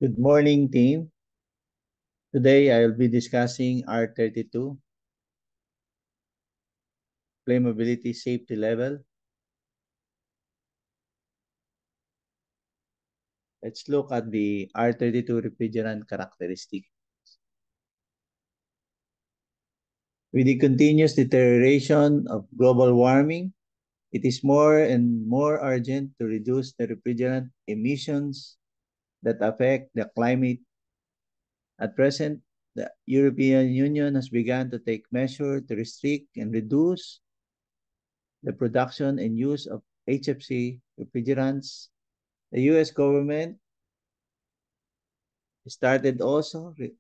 Good morning, team. Today I'll be discussing R32, flammability safety level. Let's look at the R32 refrigerant characteristic. With the continuous deterioration of global warming, it is more and more urgent to reduce the refrigerant emissions that affect the climate. At present, the European Union has begun to take measures to restrict and reduce the production and use of HFC refrigerants. The US government started also the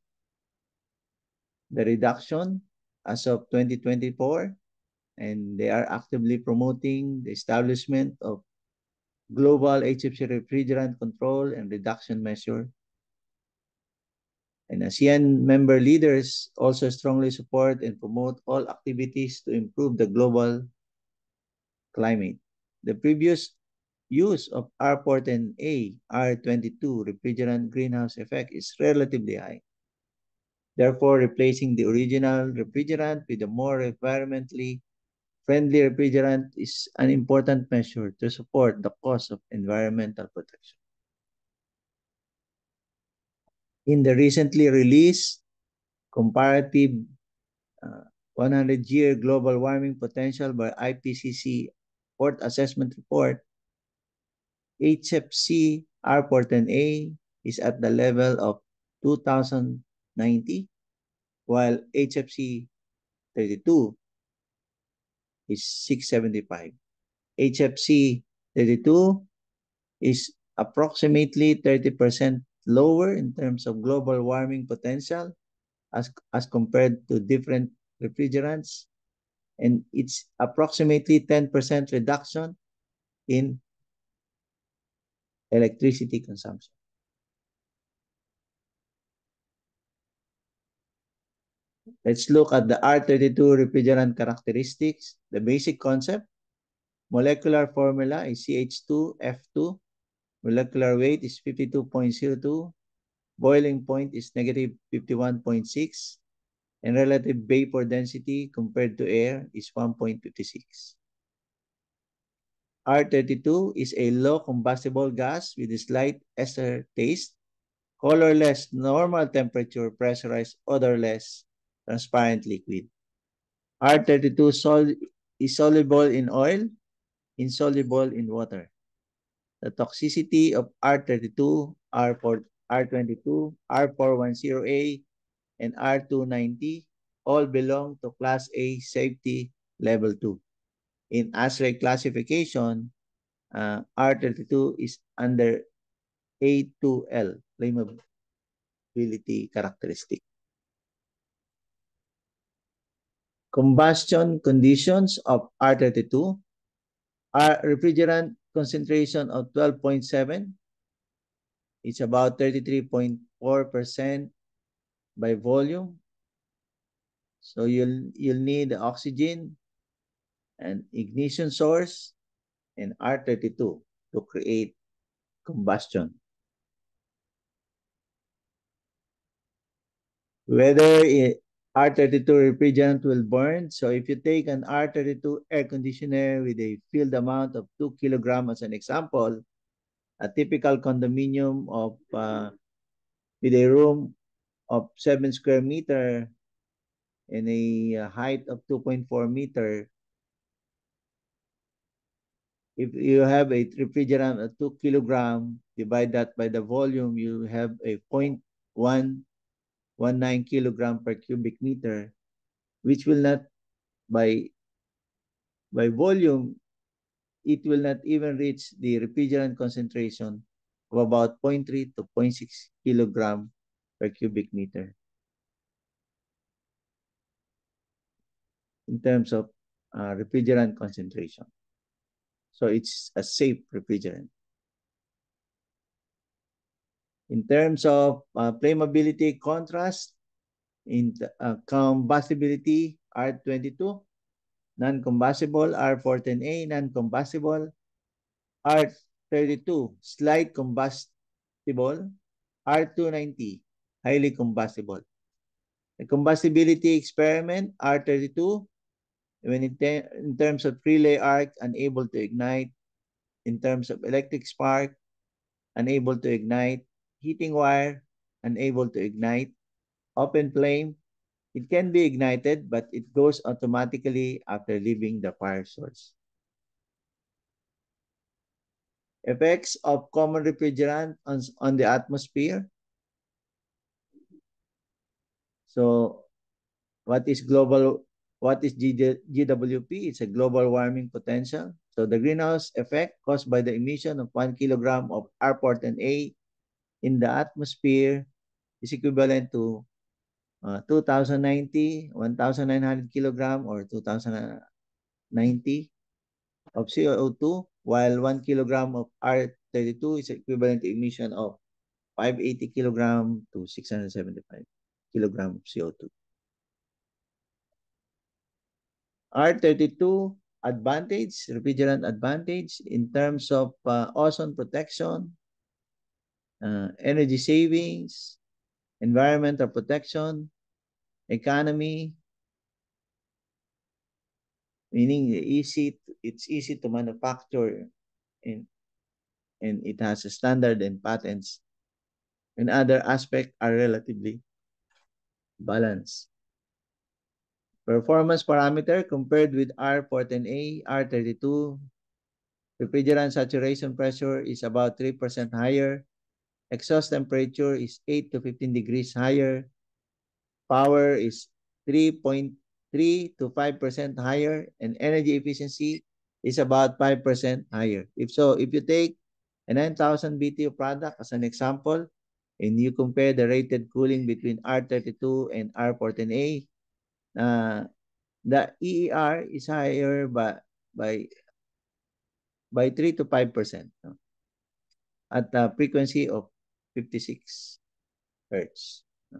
reduction as of 2024, and they are actively promoting the establishment of global HFC refrigerant control and reduction measure. And ASEAN member leaders also strongly support and promote all activities to improve the global climate. The previous use of R410A, R22 refrigerant greenhouse effect is relatively high. Therefore, replacing the original refrigerant with a more environmentally friendly refrigerant is an important measure to support the cause of environmental protection. In the recently released comparative 100-year global warming potential by IPCC Port Assessment Report, HFC R410A is at the level of 2090, while HFC 32 is 675. HFC 32 is approximately 30% lower in terms of global warming potential as compared to different refrigerants, and it's approximately 10% reduction in electricity consumption. Let's look at the R32 refrigerant characteristics. The basic concept, molecular formula is CH2F2, molecular weight is 52.02, boiling point is negative 51.6, and relative vapor density compared to air is 1.56. R32 is a low combustible gas with a slight ester taste, colorless, normal temperature, pressurized, odorless, transparent liquid. R32 is soluble in oil, insoluble in water. The toxicity of R32, R22, R410A, and R290 all belong to Class A safety level 2. In ASRE classification, R32 is under A2L, flammability characteristic. Combustion conditions of R32 are refrigerant concentration of 12.7. It's about 33.4% by volume. So you'll need oxygen and ignition source and R32 to create combustion. Whether R32 refrigerant will burn. So if you take an R32 air conditioner with a filled amount of 2 kilograms as an example, a typical condominium of with a room of 7 square meter and a height of 2.4 meter, if you have a refrigerant of 2 kilogram, divide that by the volume, you have a 0.119 kilogram per cubic meter, which will not, by volume, it will not even reach the refrigerant concentration of about 0.3 to 0.6 kilogram per cubic meter in terms of refrigerant concentration. So it's a safe refrigerant. In terms of flammability contrast, in combustibility, R22, non-combustible, R410A, non-combustible, R32, slight combustible, R290, highly combustible. The combustibility experiment, R32, when in terms of relay arc, unable to ignite. In terms of electric spark, unable to ignite. Heating wire, unable to ignite. Open flame, it can be ignited, but it goes automatically after leaving the fire source. Effects of common refrigerant on the atmosphere. So what is GWP? It's a global warming potential. So the greenhouse effect caused by the emission of 1 kilogram of R410A in the atmosphere is equivalent to 2090, 1,900 kilogram or 2090 of CO2, while 1 kilogram of R32 is equivalent to emission of 580 kilogram to 675 kilogram of CO2. R32 advantage, refrigerant advantage in terms of ozone protection, energy savings, environmental protection, economy, meaning it's easy to manufacture and it has a standard and patents, and other aspects are relatively balanced. Performance parameter compared with R410A, R32, refrigerant saturation pressure is about 3% higher. Exhaust temperature is 8 to 15 degrees higher. Power is 3.3 to 5% higher. And energy efficiency is about 5% higher. If you take a 9,000 BTU product as an example, and you compare the rated cooling between R32 and R410A, the EER is higher by 3 to 5%, no? At a frequency of 56 hertz. No?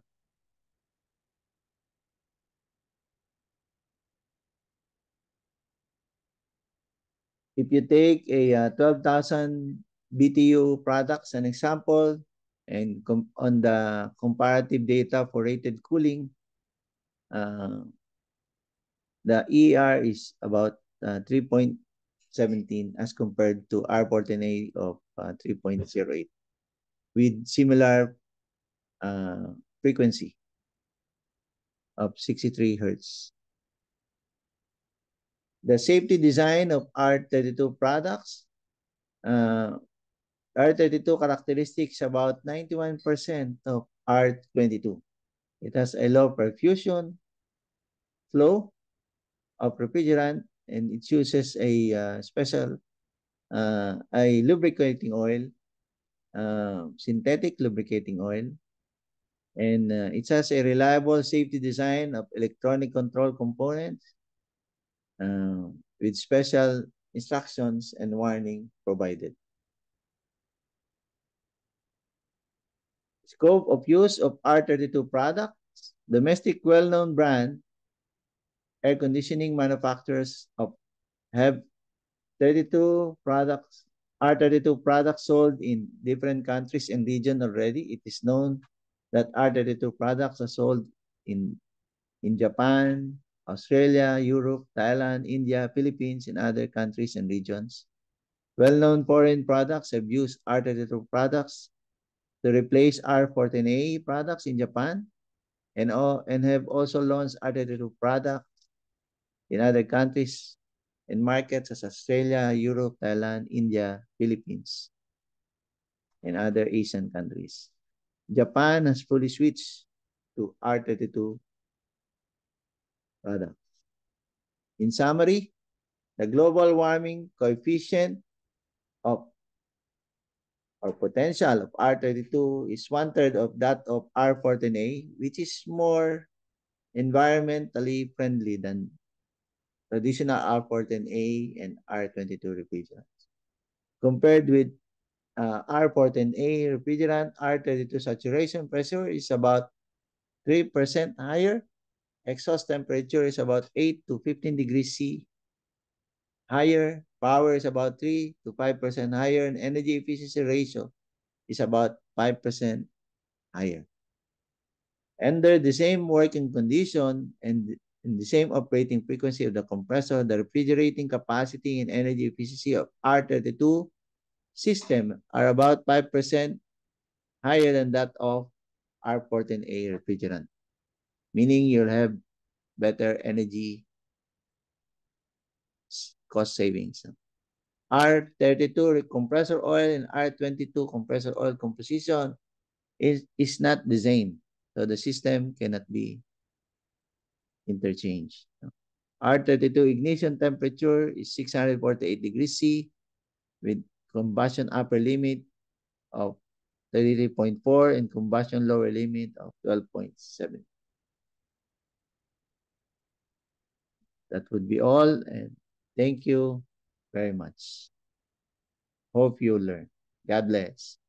If you take a 12,000 BTU product as an example, and on the comparative data for rated cooling, the EER is about 3.17 as compared to R410A of 3.08 with similar frequency of 63 hertz. The safety design of R32 products, R32 characteristics about 91% of R22. It has a low perfusion flow of refrigerant, and it uses a special a lubricating oil, synthetic lubricating oil, and it has a reliable safety design of electronic control components with special instructions and warning provided. Scope of use of R32 products. Domestic well-known brand air conditioning manufacturers have 32 products, R32 products sold in different countries and regions already. It is known that R32 products are sold in Japan, Australia, Europe, Thailand, India, Philippines, and other countries and regions. Well-known foreign products have used R32 products to replace R14A products in Japan, and have also launched R32 products in other countries and markets as Australia, Europe, Thailand, India, Philippines, and other Asian countries. Japan has fully switched to R32 products. In summary, the global warming coefficient of or potential of R32 is 1/3 of that of R14A, which is more environmentally friendly than traditional R14A and R22 refrigerants. Compared with R14A refrigerant, R32 saturation pressure is about 3% higher. Exhaust temperature is about 8 to 15 degrees C higher. Power is about 3 to 5% higher. And energy efficiency ratio is about 5% higher. Under the same working condition and in the same operating frequency of the compressor, the refrigerating capacity and energy efficiency of R32 system are about 5% higher than that of R14A refrigerant, meaning you'll have better energy cost savings. R32 compressor oil and R22 compressor oil composition is not the same. So the system cannot be interchanged. R32 ignition temperature is 648 degrees C with combustion upper limit of 33.4 and combustion lower limit of 12.7. That would be all, and thank you very much. Hope you learn. God bless.